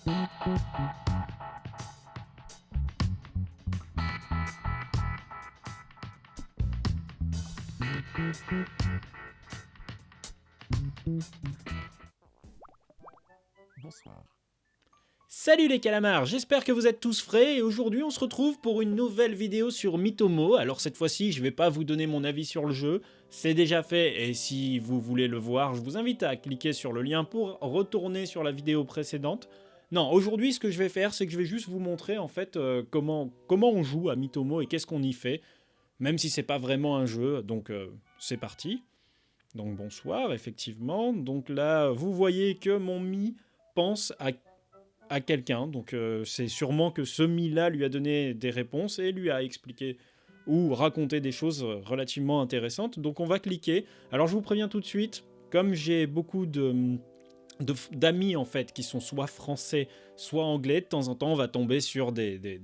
Bonsoir. Salut les calamars, j'espère que vous êtes tous frais et aujourd'hui on se retrouve pour une nouvelle vidéo sur Mitomo. Alors cette fois-ci je vais pas vous donner mon avis sur le jeu, c'est déjà fait et si vous voulez le voir je vous invite à cliquer sur le lien pour retourner sur la vidéo précédente. Non, aujourd'hui ce que je vais faire c'est que je vais juste vous montrer en fait comment on joue à Mitomo et qu'est-ce qu'on y fait, même si c'est pas vraiment un jeu, donc c'est parti. Donc bonsoir effectivement, donc là vous voyez que mon Mi pense à quelqu'un. Donc c'est sûrement que ce Mi-là lui a donné des réponses et lui a expliqué ou raconté des choses relativement intéressantes. Donc on va cliquer. Alors je vous préviens tout de suite, comme j'ai beaucoup d'amis en fait qui sont soit français, soit anglais, de temps en temps on va tomber sur des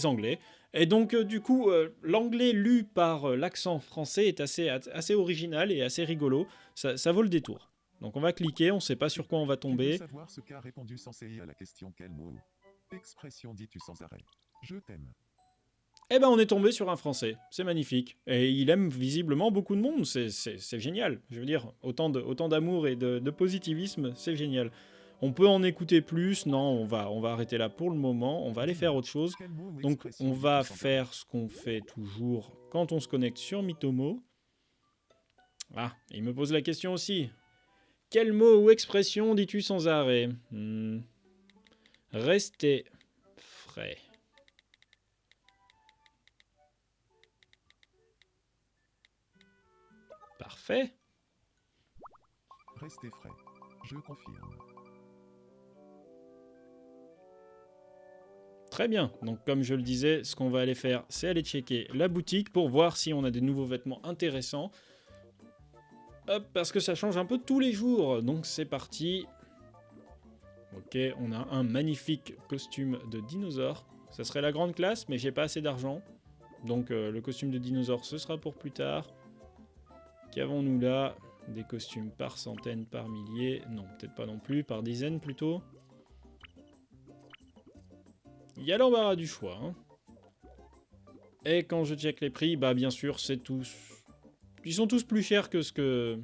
anglais. Et donc du coup, l'anglais lu par l'accent français est assez original et assez rigolo. Ça vaut le détour. Donc on va cliquer, on ne sait pas sur quoi on va Tu veux tomber. savoir ce qu'a répondu Sensei à la question quel mot expression dis-tu sans arrêt? Je t'aime. Eh ben on est tombé sur un Français, c'est magnifique. Et il aime visiblement beaucoup de monde, c'est génial. Je veux dire, autant d'amour et de positivisme, c'est génial. On peut en écouter plus, non, on va arrêter là pour le moment, on va aller faire autre chose. Quel mot ou Donc expression on dis-tu va sans arrêt? faire ce qu'on fait toujours quand on se connecte sur Mitomo. Ah, il me pose la question aussi. Quel mot ou expression dis-tu sans arrêt? Restez frais. Parfait. Restez frais. Je confirme. Très bien, donc comme je le disais, ce qu'on va aller faire, c'est aller checker la boutique pour voir si on a des nouveaux vêtements intéressants. Hop, parce que ça change un peu tous les jours, donc c'est parti. Ok, on a un magnifique costume de dinosaure. Ça serait la grande classe, mais j'ai pas assez d'argent. Donc le costume de dinosaure, ce sera pour plus tard. Qu'avons-nous là? Des costumes par centaines, par milliers. Non, peut-être pas non plus, par dizaines plutôt. Il y a l'embarras du choix. Hein. Et quand je check les prix, bah bien sûr, c'est tous... Ils sont tous plus chers que ce que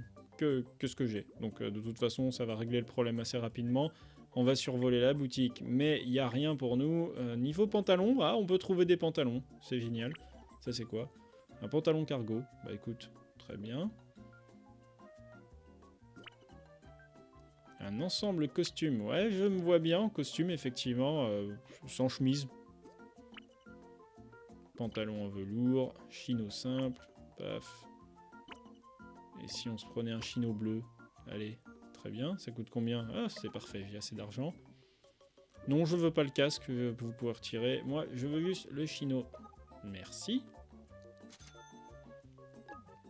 j'ai. Donc de toute façon, ça va régler le problème assez rapidement. On va survoler la boutique, mais il n'y a rien pour nous. Niveau pantalon, ah, on peut trouver des pantalons. C'est génial. Ça, c'est quoi? Un pantalon cargo. Bah écoute, très bien. Un ensemble costume. Ouais, je me vois bien en costume, effectivement. Sans chemise. Pantalon en velours. Chino simple. Paf. Et si on se prenait un chino bleu? Allez, très bien. Ça coûte combien? Ah, c'est parfait, j'ai assez d'argent. Non, je veux pas le casque que vous pouvez retirer. Moi, je veux juste le chino. Merci.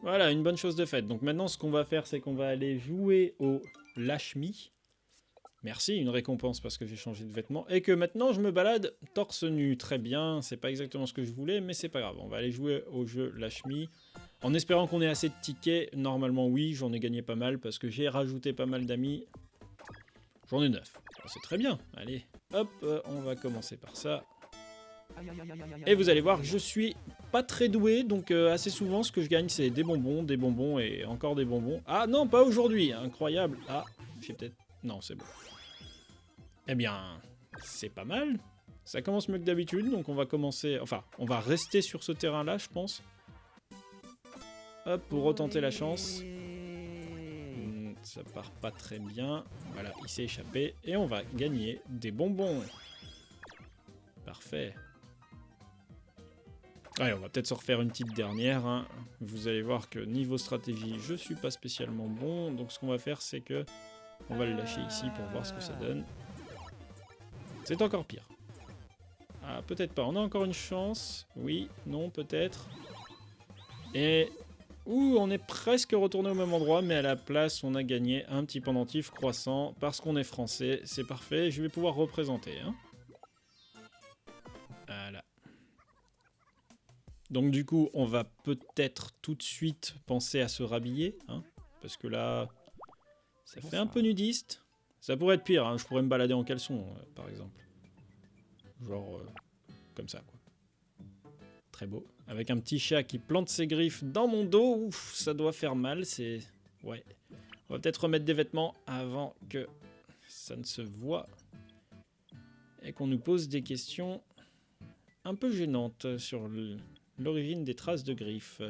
Voilà, une bonne chose de faite. Donc maintenant, ce qu'on va faire, c'est qu'on va aller jouer au Lashmi. Merci, une récompense parce que j'ai changé de vêtements. Et que maintenant, je me balade torse nu. Très bien, c'est pas exactement ce que je voulais, mais c'est pas grave. On va aller jouer au jeu Lashmi. En espérant qu'on ait assez de tickets. Normalement, oui, j'en ai gagné pas mal parce que j'ai rajouté pas mal d'amis. J'en ai 9. C'est très bien. Allez, hop, on va commencer par ça. Et vous allez voir, je suis pas très doué, donc assez souvent, ce que je gagne, c'est des bonbons et encore des bonbons. Ah non, pas aujourd'hui, incroyable. Ah, j'ai peut-être... Non, c'est bon. Eh bien, c'est pas mal. Ça commence mieux que d'habitude, donc on va commencer... Enfin, on va rester sur ce terrain-là, je pense. Hop, pour retenter la chance. Ça part pas très bien. Voilà, il s'est échappé. Et on va gagner des bonbons. Parfait. Allez, on va peut-être se refaire une petite dernière. Hein. Vous allez voir que niveau stratégie, je suis pas spécialement bon. Donc ce qu'on va faire, c'est que on va le lâcher ici pour voir ce que ça donne. C'est encore pire. Ah, peut-être pas. On a encore une chance. Oui, non, peut-être. Et... Ouh, on est presque retourné au même endroit, mais à la place, on a gagné un petit pendentif croissant parce qu'on est français. C'est parfait, je vais pouvoir représenter. Hein. Voilà. Donc du coup, on va peut-être tout de suite penser à se rhabiller, hein, parce que là, ça fait un peu nudiste. Ça pourrait être pire, hein. Je pourrais me balader en caleçon, par exemple. Genre, comme ça, quoi. Très beau. Avec un petit chat qui plante ses griffes dans mon dos. Ouf, ça doit faire mal, c'est... Ouais. On va peut-être remettre des vêtements avant que ça ne se voit. Et qu'on nous pose des questions un peu gênantes sur l'origine des traces de griffes.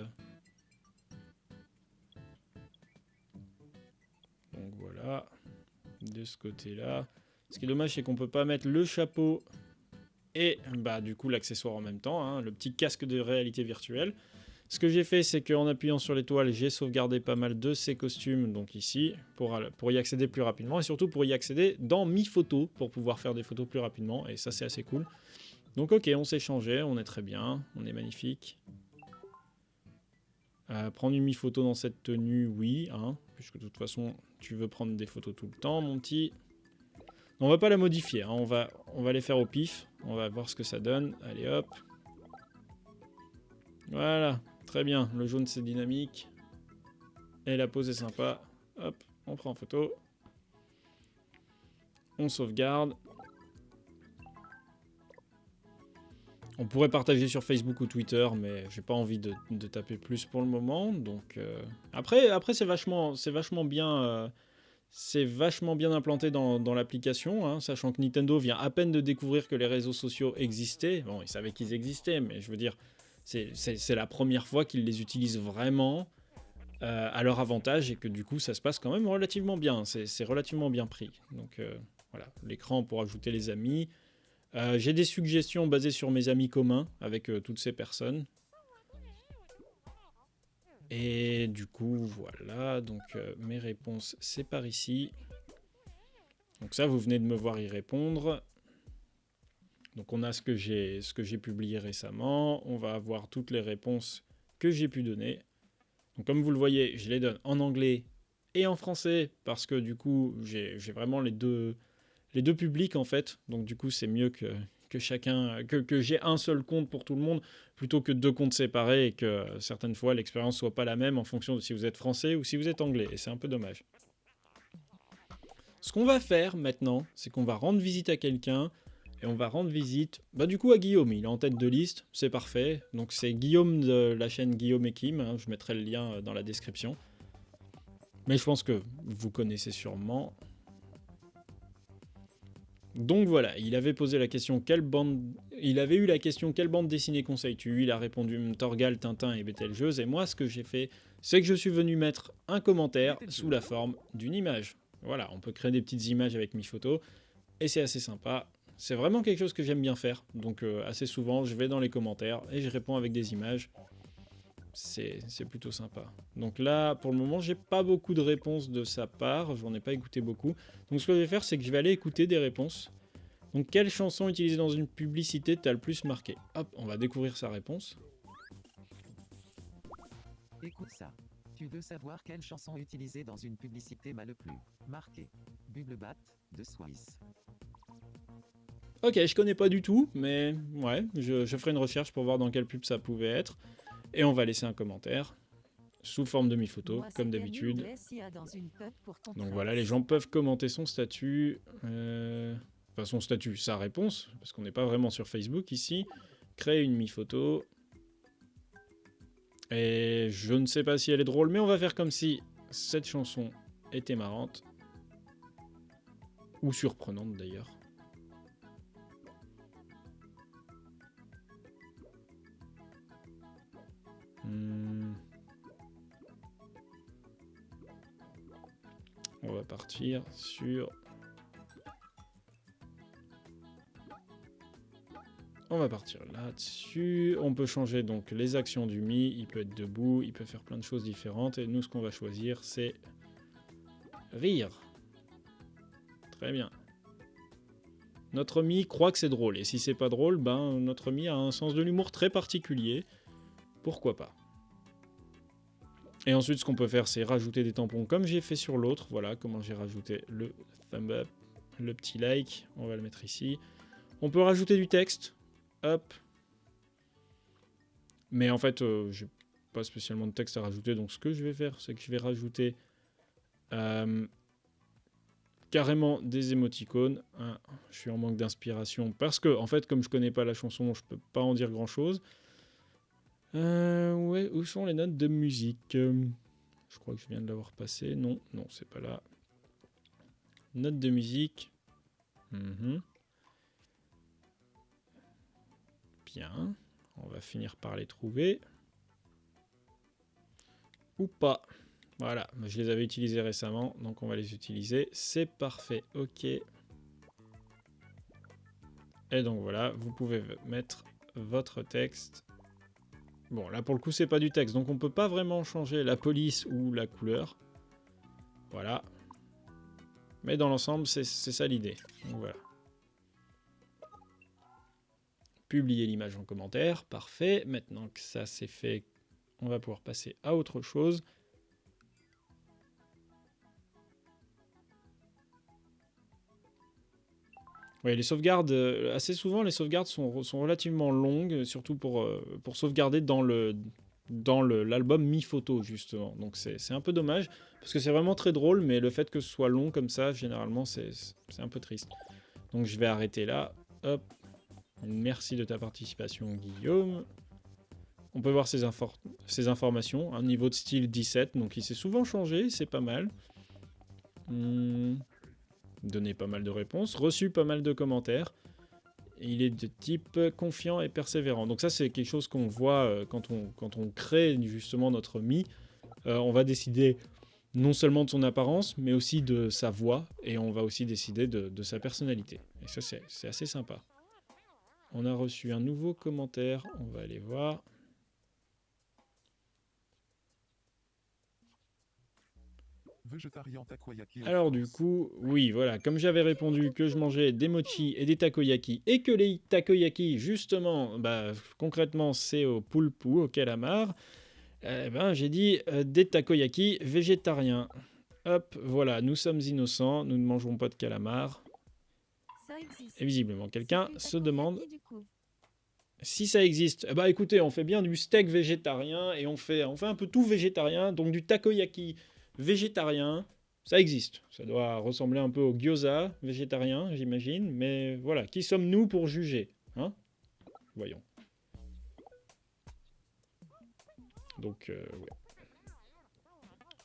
Donc voilà. De ce côté-là. Ce qui est dommage, c'est qu'on peut pas mettre le chapeau et bah, du coup l'accessoire en même temps, hein, le petit casque de réalité virtuelle. Ce que j'ai fait, c'est qu'en appuyant sur l'étoile, j'ai sauvegardé pas mal de ces costumes, donc ici, pour y accéder plus rapidement, et surtout pour y accéder dans Mi Photo, pour pouvoir faire des photos plus rapidement, et ça c'est assez cool. Donc ok, on s'est changé, on est très bien, on est magnifique. Prendre une Mi Photo dans cette tenue, oui, hein, puisque de toute façon, tu veux prendre des photos tout le temps, mon petit. On va pas la modifier, hein, on va les faire au pif, on va voir ce que ça donne. Allez hop. Voilà, très bien, le jaune c'est dynamique. Et la pose est sympa. Hop, on prend en photo. On sauvegarde. On pourrait partager sur Facebook ou Twitter, mais j'ai pas envie de taper plus pour le moment. Donc après c'est vachement bien. C'est vachement bien implanté dans l'application, hein, sachant que Nintendo vient à peine de découvrir que les réseaux sociaux existaient. Bon, ils savaient qu'ils existaient, mais je veux dire, c'est la première fois qu'ils les utilisent vraiment à leur avantage et que du coup, ça se passe quand même relativement bien. C'est relativement bien pris. Donc voilà, l'écran pour ajouter les amis. J'ai des suggestions basées sur mes amis communs avec toutes ces personnes. Et du coup, voilà, donc mes réponses, c'est par ici. Donc ça, vous venez de me voir y répondre. Donc on a ce que j'ai publié récemment. On va avoir toutes les réponses que j'ai pu donner. Donc comme vous le voyez, je les donne en anglais et en français, parce que du coup, j'ai vraiment les deux publics en fait. Donc du coup, c'est mieux que chacun, que j'ai un seul compte pour tout le monde, plutôt que deux comptes séparés et que certaines fois l'expérience soit pas la même en fonction de si vous êtes français ou si vous êtes anglais. Et c'est un peu dommage. Ce qu'on va faire maintenant, c'est qu'on va rendre visite à quelqu'un. Et on va rendre visite, bah du coup à Guillaume, il est en tête de liste, c'est parfait. Donc c'est Guillaume de la chaîne Guillaume et Kim, hein, je mettrai le lien dans la description. Mais je pense que vous connaissez sûrement. Donc voilà, il avait posé la question il avait eu la question quelle bande dessinée conseilles-tu. Il a répondu Torgal, Tintin et Betelgeuse. Et moi, ce que j'ai fait, c'est que je suis venu mettre un commentaire sous la forme d'une image. Voilà, on peut créer des petites images avec Mi Photo et c'est assez sympa. C'est vraiment quelque chose que j'aime bien faire. Donc assez souvent, je vais dans les commentaires et je réponds avec des images. C'est plutôt sympa. Donc là, pour le moment, j'ai pas beaucoup de réponses de sa part. J'en ai pas écouté beaucoup. Donc ce que je vais faire, c'est que je vais aller écouter des réponses. Donc quelle chanson utilisée dans une publicité t'a le plus marqué? Hop, on va découvrir sa réponse. Écoute ça. Tu veux savoir quelle chanson utilisée dans une publicité m'a le plus marqué? Bubblebat, de Swiss. Ok, je connais pas du tout, mais ouais, je ferai une recherche pour voir dans quelle pub ça pouvait être. Et on va laisser un commentaire sous forme de Mi Photo, comme d'habitude. Donc voilà, les gens peuvent commenter son statut, enfin son statut, sa réponse, parce qu'on n'est pas vraiment sur Facebook ici. Créer une Mi Photo. Et je ne sais pas si elle est drôle, mais on va faire comme si cette chanson était marrante. Ou surprenante d'ailleurs. On va partir sur... On va partir là-dessus. On peut changer donc les actions du Mi. Il peut être debout, il peut faire plein de choses différentes. Et nous, ce qu'on va choisir, c'est rire. Très bien. Notre Mi croit que c'est drôle. Et si c'est pas drôle, ben notre Mi a un sens de l'humour très particulier. Pourquoi pas? Et ensuite, ce qu'on peut faire, c'est rajouter des tampons comme j'ai fait sur l'autre. Voilà comment j'ai rajouté le thumb up, le petit like. On va le mettre ici. On peut rajouter du texte. Hop. Mais en fait, j'ai pas spécialement de texte à rajouter. Donc ce que je vais faire, c'est que je vais rajouter carrément des émoticônes. Hein, je suis en manque d'inspiration parce que, en fait, comme je connais pas la chanson, je peux pas en dire grand-chose. Ouais, où sont les notes de musique? Je crois que je viens de l'avoir passé. Non, non, c'est pas là. Notes de musique. Bien. On va finir par les trouver. Ou pas. Voilà, je les avais utilisés récemment, donc on va les utiliser. C'est parfait, ok. Et donc voilà, vous pouvez mettre votre texte. Bon, là pour le coup, c'est pas du texte, donc on peut pas vraiment changer la police ou la couleur. Voilà. Mais dans l'ensemble, c'est ça l'idée. Donc voilà. Publier l'image en commentaire, parfait. Maintenant que ça c'est fait, on va pouvoir passer à autre chose. Oui, les sauvegardes, assez souvent, les sauvegardes sont relativement longues, surtout pour sauvegarder dans l'album Mi Photo, justement. Donc c'est un peu dommage, parce que c'est vraiment très drôle, mais le fait que ce soit long comme ça, généralement, c'est un peu triste. Donc je vais arrêter là. Hop. Merci de ta participation, Guillaume. On peut voir ces informations. Un niveau de style 17, donc il s'est souvent changé, c'est pas mal. Donné pas mal de réponses, reçu pas mal de commentaires. Il est de type confiant et persévérant. Donc ça, c'est quelque chose qu'on voit quand on crée justement notre Mi. On va décider non seulement de son apparence, mais aussi de sa voix, et on va aussi décider de sa personnalité. Et ça, c'est assez sympa. On a reçu un nouveau commentaire, on va aller voir. Végétarien takoyaki. Alors du coup, oui, voilà, comme j'avais répondu que je mangeais des mochis et des takoyaki, et que les takoyaki, justement, bah, concrètement, c'est au poulpou, au calamar, ben, j'ai dit des takoyaki végétariens. Hop, voilà, nous sommes innocents, nous ne mangerons pas de calamar. Et visiblement, quelqu'un se demande si ça existe. Bah écoutez, on fait bien du steak végétarien, et on fait un peu tout végétarien, donc du takoyaki végétarien, ça existe. Ça doit ressembler un peu au gyoza végétarien, j'imagine, mais voilà, qui sommes-nous pour juger, hein? Voyons. Donc, ouais.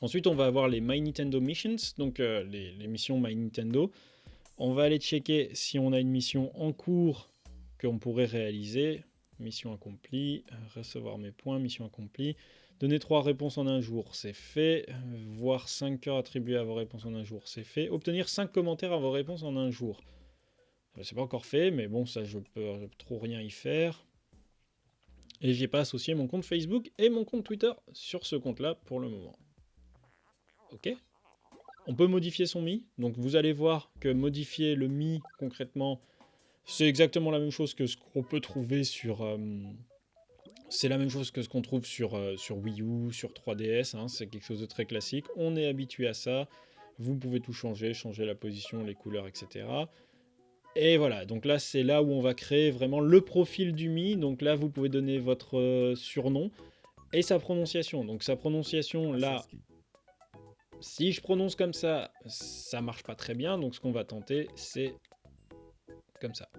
Ensuite, on va avoir les My Nintendo Missions, donc les missions My Nintendo. On va aller checker si on a une mission en cours qu'on pourrait réaliser. Mission accomplie, recevoir mes points, mission accomplie. Donner 3 réponses en un jour, c'est fait. Voir 5 heures attribuées à vos réponses en un jour, c'est fait. Obtenir 5 commentaires à vos réponses en un jour. C'est pas encore fait, mais bon, ça je peux trop rien y faire. Et j'ai pas associé mon compte Facebook et mon compte Twitter sur ce compte-là pour le moment. Ok. On peut modifier son Mi. Donc vous allez voir que modifier le Mi, concrètement, c'est exactement la même chose que ce qu'on peut trouver sur... c'est la même chose que ce qu'on trouve sur Wii U, sur 3DS, hein, c'est quelque chose de très classique. On est habitué à ça. Vous pouvez tout changer, changer la position, les couleurs, etc. Et voilà, donc là, c'est là où on va créer vraiment le profil du Mi. Donc là, vous pouvez donner votre surnom et sa prononciation. Donc sa prononciation, là, si je prononce comme ça marche pas très bien. Donc ce qu'on va tenter, c'est comme ça.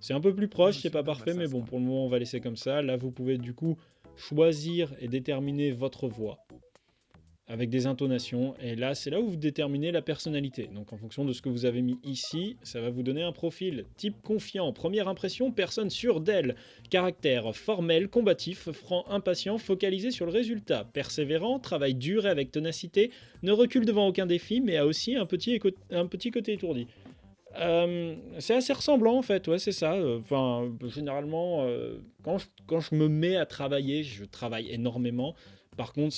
C'est un peu plus proche, c'est pas parfait, mais bon, pour le moment, on va laisser comme ça. Là, vous pouvez du coup choisir et déterminer votre voix avec des intonations. Et là, c'est là où vous déterminez la personnalité. Donc, en fonction de ce que vous avez mis ici, ça va vous donner un profil. Type confiant, première impression, personne sûre d'elle. Caractère formel, combatif, franc, impatient, focalisé sur le résultat. Persévérant, travaille dur et avec ténacité, ne recule devant aucun défi, mais a aussi un petit côté étourdi. C'est assez ressemblant en fait, ouais, c'est ça. Enfin, généralement, quand je me mets à travailler, je travaille énormément. Par contre,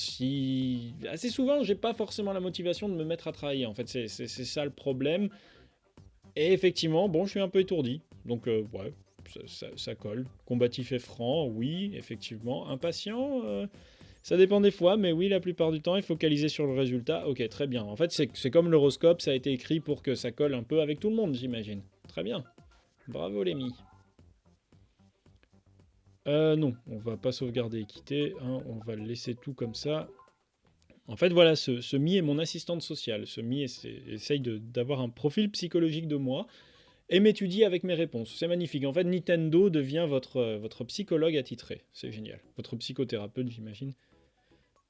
assez souvent, j'ai pas forcément la motivation de me mettre à travailler. En fait, c'est ça le problème. Et effectivement, bon, je suis un peu étourdi. Donc, ouais, ça colle. Combatif et franc, oui, effectivement. Impatient, ça dépend des fois, mais oui, la plupart du temps, est focalisé sur le résultat. Ok, très bien. En fait, c'est comme l'horoscope, ça a été écrit pour que ça colle un peu avec tout le monde, j'imagine. Très bien. Bravo, Lémi. Non, on va pas sauvegarder et quitter. Hein, on va laisser tout comme ça. En fait, voilà, ce Mi est mon assistante sociale. Ce Mi essaye d'avoir un profil psychologique de moi et m'étudie avec mes réponses. C'est magnifique. En fait, Nintendo devient votre psychologue attitré. C'est génial. Votre psychothérapeute, j'imagine.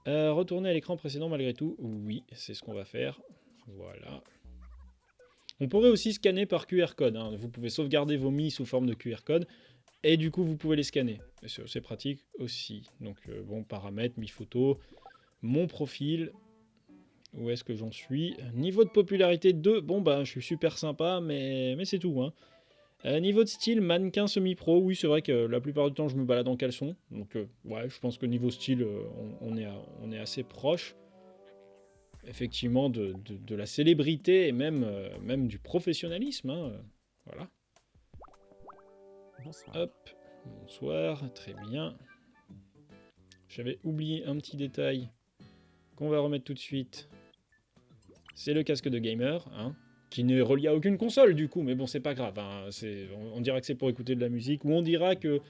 Retourner à l'écran précédent malgré tout. Oui, c'est ce qu'on va faire. Voilà. On pourrait aussi scanner par QR code. Hein. Vous pouvez sauvegarder vos Mi sous forme de QR code. Et du coup, vous pouvez les scanner. C'est pratique aussi. Donc, bon, paramètres, Mi photo. Mon profil. Où est-ce que j'en suis? Niveau de popularité 2. Bon, bah, je suis super sympa, mais c'est tout. Hein. Niveau de style, mannequin semi-pro. Oui, c'est vrai que la plupart du temps, je me balade en caleçon. Donc, ouais, je pense que niveau style, on est assez proche. Effectivement, de la célébrité et même du professionnalisme. Hein. Voilà. Bonsoir. Hop. Bonsoir. Très bien. J'avais oublié un petit détail qu'on va remettre tout de suite. C'est le casque de gamer, hein, qui n'est relié à aucune console du coup, mais bon, c'est pas grave. Hein, on dira que c'est pour écouter de la musique, ou on dira que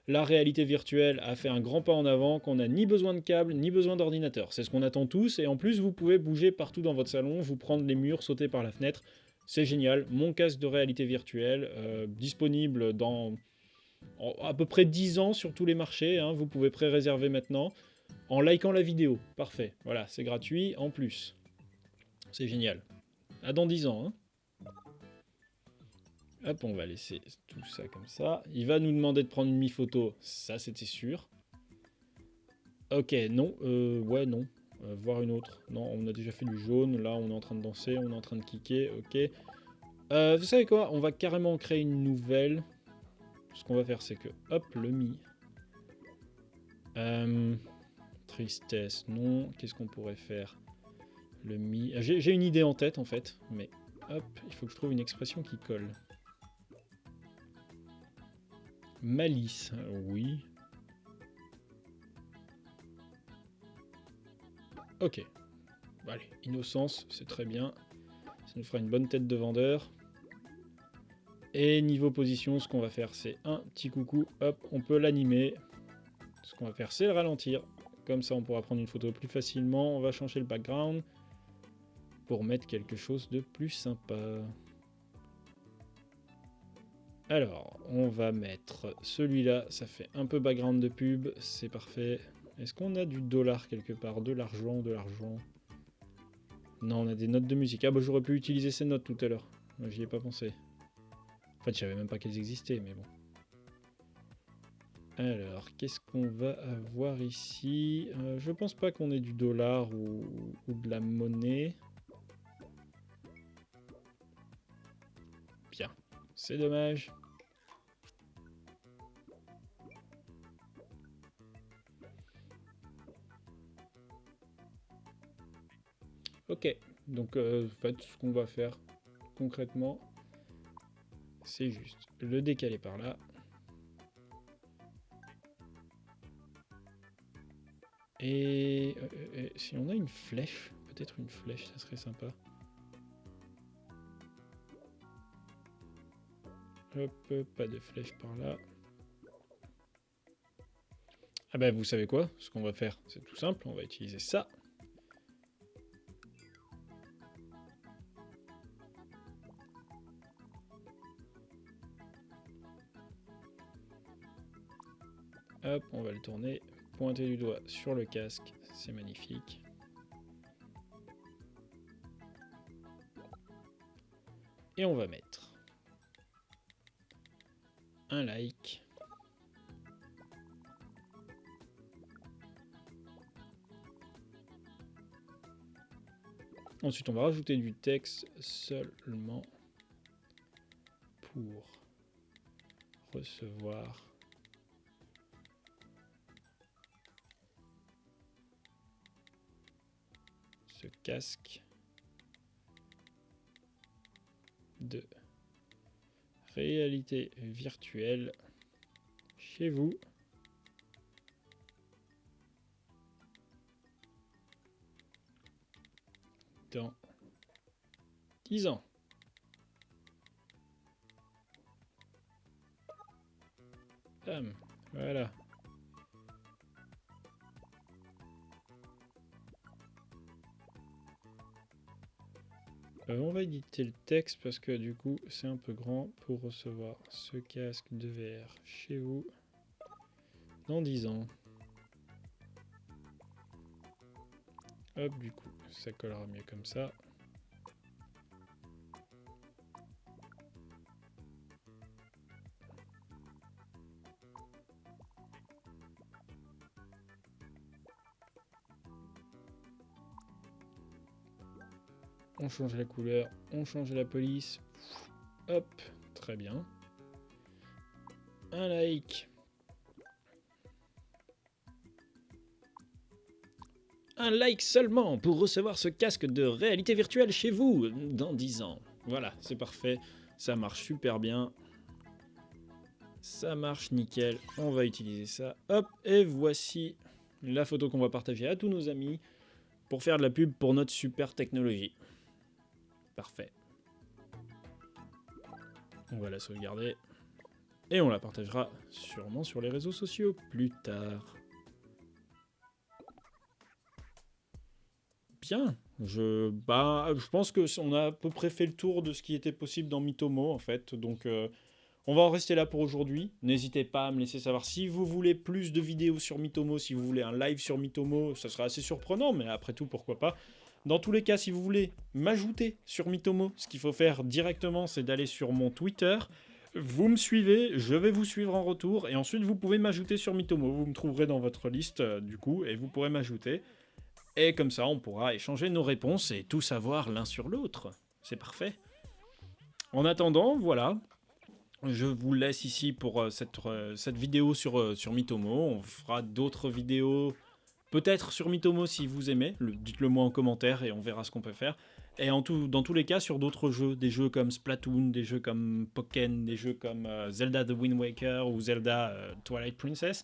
la réalité virtuelle a fait un grand pas en avant, qu'on n'a ni besoin de câble, ni besoin d'ordinateur. C'est ce qu'on attend tous, et en plus, vous pouvez bouger partout dans votre salon, vous prendre les murs, sauter par la fenêtre. C'est génial. Mon casque de réalité virtuelle, disponible dans à peu près 10 ans sur tous les marchés. Hein, vous pouvez pré-réserver maintenant en likant la vidéo. Parfait. Voilà, c'est gratuit en plus. C'est génial. À dans 10 ans. Hein. Hop, on va laisser tout ça comme ça. Il va nous demander de prendre une mi-photo. Ça, c'était sûr. Ok, non. Ouais, non. Voir une autre. Non, on a déjà fait du jaune. Là, on est en train de danser. On est en train de cliquer. Ok. Vous savez quoi? On va carrément créer une nouvelle. Ce qu'on va faire, c'est que... Hop, le mi. Tristesse, non. Qu'est-ce qu'on pourrait faire? Le mi... J'ai une idée en tête, en fait. Mais, hop, il faut que je trouve une expression qui colle. Malice, oui. Ok. Bon, allez, innocence, c'est très bien. Ça nous fera une bonne tête de vendeur. Et niveau position, ce qu'on va faire, c'est un petit coucou. Hop, on peut l'animer. Ce qu'on va faire, c'est le ralentir. Comme ça, on pourra prendre une photo plus facilement. On va changer le background pour mettre quelque chose de plus sympa. Alors, on va mettre celui-là, ça fait un peu background de pub, c'est parfait. Est-ce qu'on a du dollar quelque part? De l'argent, de l'argent? Non, on a des notes de musique. Ah bah j'aurais pu utiliser ces notes tout à l'heure. Moi j'y ai pas pensé. En fait, je savais même pas qu'elles existaient, mais bon. Alors, qu'est-ce qu'on va avoir ici? Je pense pas qu'on ait du dollar ou de la monnaie. Bien, c'est dommage. Ok, donc en fait, ce qu'on va faire concrètement, c'est juste le décaler par là. Et si on a une flèche, peut-être une flèche, ça serait sympa. Hop, pas de flèche par là. Ah bah vous savez quoi? Ce qu'on va faire, c'est tout simple, on va utiliser ça. Hop, on va le tourner, pointer du doigt sur le casque, c'est magnifique. Et on va mettre un like. Ensuite, on va rajouter du texte seulement pour recevoir ce casque de réalité virtuelle chez vous. Dans 10 ans. Bam, voilà. On va éditer le texte parce que du coup c'est un peu grand pour recevoir ce casque de VR chez vous dans 10 ans. Hop, du coup ça collera mieux comme ça. On change la couleur, on change la police. Hop, très bien. Un like. Un like seulement pour recevoir ce casque de réalité virtuelle chez vous dans 10 ans. Voilà, c'est parfait. Ça marche super bien. Ça marche nickel. On va utiliser ça. Hop, et voici la photo qu'on va partager à tous nos amis pour faire de la pub pour notre super technologie. Parfait. On va la sauvegarder. Et on la partagera sûrement sur les réseaux sociaux plus tard. Bien. Je pense qu'on a à peu près fait le tour de ce qui était possible dans Mitomo, en fait. Donc, on va en rester là pour aujourd'hui. N'hésitez pas à me laisser savoir si vous voulez plus de vidéos sur Mitomo, si vous voulez un live sur Mitomo. Ça sera assez surprenant, mais après tout, pourquoi pas. Dans tous les cas, si vous voulez m'ajouter sur Mitomo, ce qu'il faut faire directement, c'est d'aller sur mon Twitter. Vous me suivez, je vais vous suivre en retour, et ensuite vous pouvez m'ajouter sur Mitomo. Vous me trouverez dans votre liste, du coup, et vous pourrez m'ajouter. Et comme ça, on pourra échanger nos réponses et tout savoir l'un sur l'autre. C'est parfait. En attendant, voilà. Je vous laisse ici pour cette vidéo sur Mitomo. On fera d'autres vidéos... Peut-être sur Mitomo si vous aimez, dites-le moi en commentaire et on verra ce qu'on peut faire. Et dans tous les cas sur d'autres jeux, des jeux comme Splatoon, des jeux comme Pokken, des jeux comme Zelda The Wind Waker ou Zelda Twilight Princess.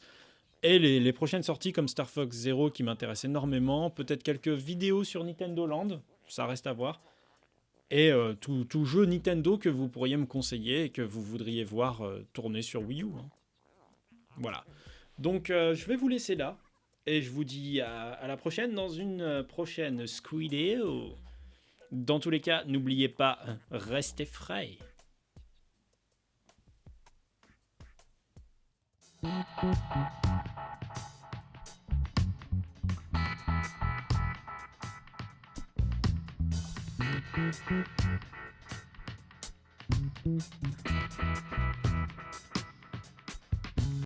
Et les prochaines sorties comme Star Fox Zero qui m'intéressent énormément, peut-être quelques vidéos sur Nintendo Land, ça reste à voir. Et tout jeu Nintendo que vous pourriez me conseiller et que vous voudriez voir tourner sur Wii U. Hein. Voilà. Donc je vais vous laisser là. Et je vous dis à la prochaine dans une prochaine Squideo. Dans tous les cas, n'oubliez pas, restez frais.